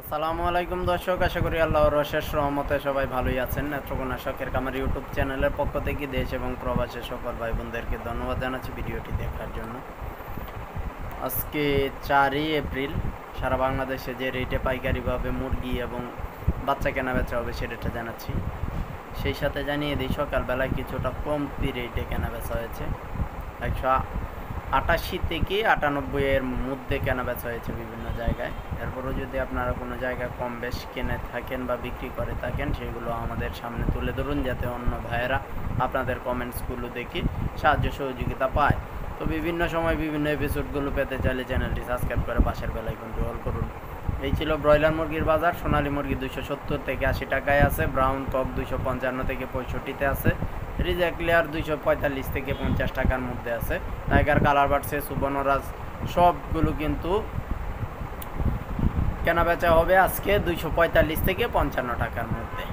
আসসালামু আলাইকুম দর্শক, আশা করি আল্লাহর অশেষ রহমতে সবাই ভালোই আছেন। নেত্রকোনা শখের কামার ইউটিউব চ্যানেলের পক্ষ থেকে দেশ এবং প্রবাসের সকল ভাই বোনদেরকে ধন্যবাদ জানাচ্ছি ভিডিওটি দেখার জন্য। আজকে 4ই এপ্রিল সারা বাংলাদেশে যে রেটে পাইকারিভাবে মুরগি এবং বাচ্চা কেনা বেচা হবে সেটা জানাচ্ছি। সেই সাথে জানিয়ে দিই সকালবেলায় কিছুটা কমতি রেটে কেনা বেচা হয়েছে। 188 থেকে 98 এর মধ্যে কেনা বেচা হয়েছে বিভিন্ন জায়গায়। এরপরও যদি আপনারা কোনো জায়গায় কম বেশ কিনে থাকেন বা বিক্রি করে থাকেন সেগুলো আমাদের সামনে তুলে ধরুন, যাতে অন্য ভাইয়েরা আপনাদের কমেন্টসগুলো দেখে সাহায্য সহযোগিতা পায়। তো বিভিন্ন সময় বিভিন্ন এপিসোডগুলো পেতে চাইলে চ্যানেলটি সাবস্ক্রাইব করে পাশের বেল আইকনটি অল করুন। এই ছিল ব্রয়লার মুরগির বাজার। সোনালী মুরগি 270 থেকে 80 টাকায় আছে, ব্রাউন কক 255 থেকে 65-তে আছে, রিজেক্ট লেয়ার 245 থেকে 50 টাকার মধ্যে আছে, টাইগার কালার বাড়ছে, সুবর্ণরাজ সবগুলো কিন্তু কেনা বেচা হবে আজকে 245 থেকে 55 টাকার মধ্যে।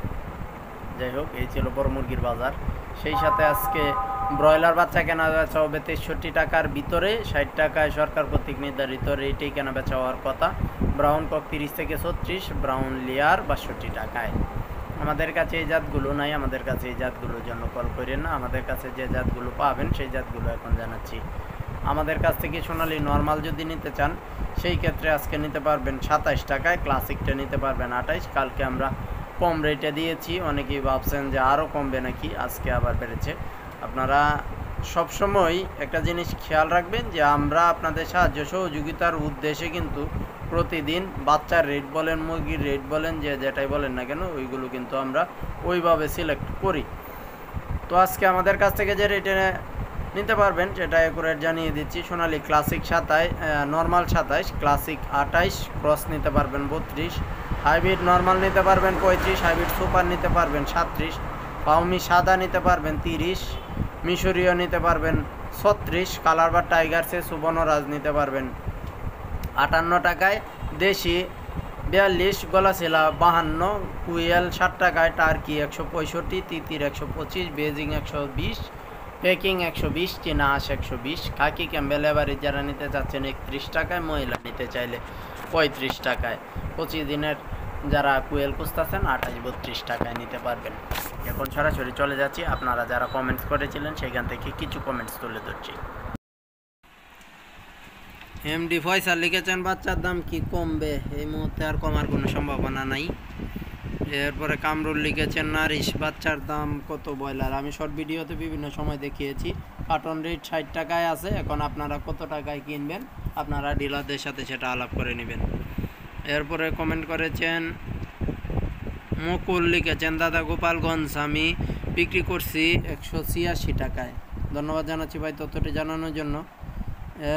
যাই হোক, এই ছিল বড় মুরগির বাজার। সেই সাথে আজকে ব্রয়লার বাচ্চা কেনা বেচা হবে 63 টাকার ভিতরে, 60 টাকায় সরকার কর্তৃক নির্ধারিত রেটেই কেনা বেচা হওয়ার কথা। ব্রাউন কক 30 থেকে 36, ব্রাউন লেয়ার 62 টাকায়। আমাদের কাছে এই জাতগুলো নাই, আমাদের কাছে এই জাতগুলোর জন্য কল করেন না। আমাদের কাছে যে জাতগুলো পাবেন সেই জাতগুলো এখন জানাচ্ছি। আমাদের কাছ থেকে সোনালী নর্মাল যদি নিতে চান সেই ক্ষেত্রে আজকে নিতে পারবেন 27 টাকায়, ক্লাসিকটা নিতে পারবেন 28। কালকে আমরা কম রেটে দিয়েছি, অনেকেই ভাবছেন যে আরও কমবে নাকি, আজকে আবার বেড়েছে। আপনারা সবসময় একটা জিনিস খেয়াল রাখবেন যে আমরা আপনাদের সাহায্য সহযোগিতার উদ্দেশ্যে কিন্তু প্রতিদিন বাচ্চার রেট বলেন, মুরগির রেট বলেন, যেটাই বলেন না কেন ওইগুলো কিন্তু আমরা ওইভাবে সিলেক্ট করি। তো আজকে আমাদের কাছ থেকে যে রেটে নিতে পারবেন সেটা অ্যাকুরেট জানিয়ে দিচ্ছি। সোনালী ক্লাসিক 27, নর্মাল 27, ক্লাসিক 28, ক্রস নিতে পারবেন 32, হাইব্রিড নর্মাল নিতে পারবেন 35, হাইব্রিড সুপার নিতে পারবেন 37, পাউমি সাদা নিতে পারবেন 30, মিশরীয় নিতে পারবেন 36, কালার বা টাইগারসে সুবর্ণরাজ নিতে পারবেন 58 টাকায়, দেশি 42, গলাশিলা 52, কুয়েল 60 টাকায়, টার্কি 165, তিতির 125, বেজিং 120, পেকিং 120, চীনা হাঁস 120, খাকি ক্যাম্বেল এভারেজ যারা নিতে চাচ্ছেন 31 টাকায়, মহিলা নিতে চাইলে 35 টাকায়, 25 দিনের যারা কুয়েল খুঁজতেছেন 28-32 টাকায় নিতে পারবেন। এখন সরাসরি চলে যাচ্ছি, আপনারা যারা কমেন্টস করেছিলেন সেখান থেকে কিছু কমেন্টস তুলে ধরছি। এমডি ফয়সাল লিখেছেন বাচ্চার দাম কি কমবে? এই মুহূর্তে আর কমার কোনো সম্ভাবনা নাই। এরপরে কামরুল লিখেছেন নারিশ বাচ্চার দাম কত ব্রয়লার? আমি শর্ট ভিডিওতে বিভিন্ন সময় দেখিয়েছি, কার্টন রেট 60 টাকায় আছে। এখন আপনারা কত টাকায় কিনবেন আপনারা ডিলারদের সাথে সেটা আলাপ করে নেবেন। এরপরে কমেন্ট করেছেন মুকুল, লিখেছেন দাদা গোপালগঞ্জ আমি বিক্রি করছি 186 টাকায়। ধন্যবাদ জানাচ্ছি ভাই তথ্যটি জানানোর জন্য।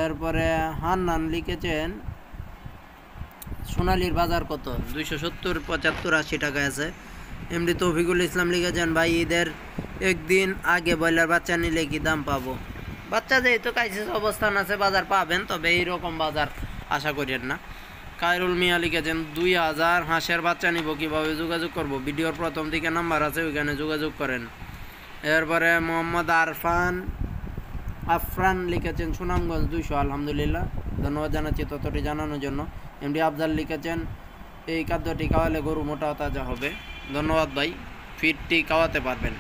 এরপরে হান্নান লিখেছেন সোনালীর বাজার কত? 270, 75, 80 টাকায় আছে। এমডি তৌফিকুল ইসলাম লিখেছেন ভাই ঈদের একদিন আগে ব্রয়লার বাচ্চা নিলে কি দাম পাবো? বাচ্চা যেহেতু ক্রাইসিস অবস্থান আছে বাজার পাবেন, তবে এইরকম বাজার আশা করেন না। কায়রুল মিয়া লিখেছেন 2000 হাঁসের বাচ্চা নিব, কীভাবে যোগাযোগ করব? ভিডিওর প্রথম দিকে নাম্বার আছে, ওইখানে যোগাযোগ করেন। এরপরে মোহাম্মদ আফরান লিখেছেন সুনামগঞ্জ 200, আলহামদুলিল্লাহ, ধন্যবাদ জানাচ্ছি তথ্যটি জানানোর জন্য। এমডি আফজাল লিখেছেন এই খাদ্যটি খাওয়ালে গরু মোটা তাজা হবে। ধন্যবাদ ভাই, ফিডটি খাওয়াতে পারবেন।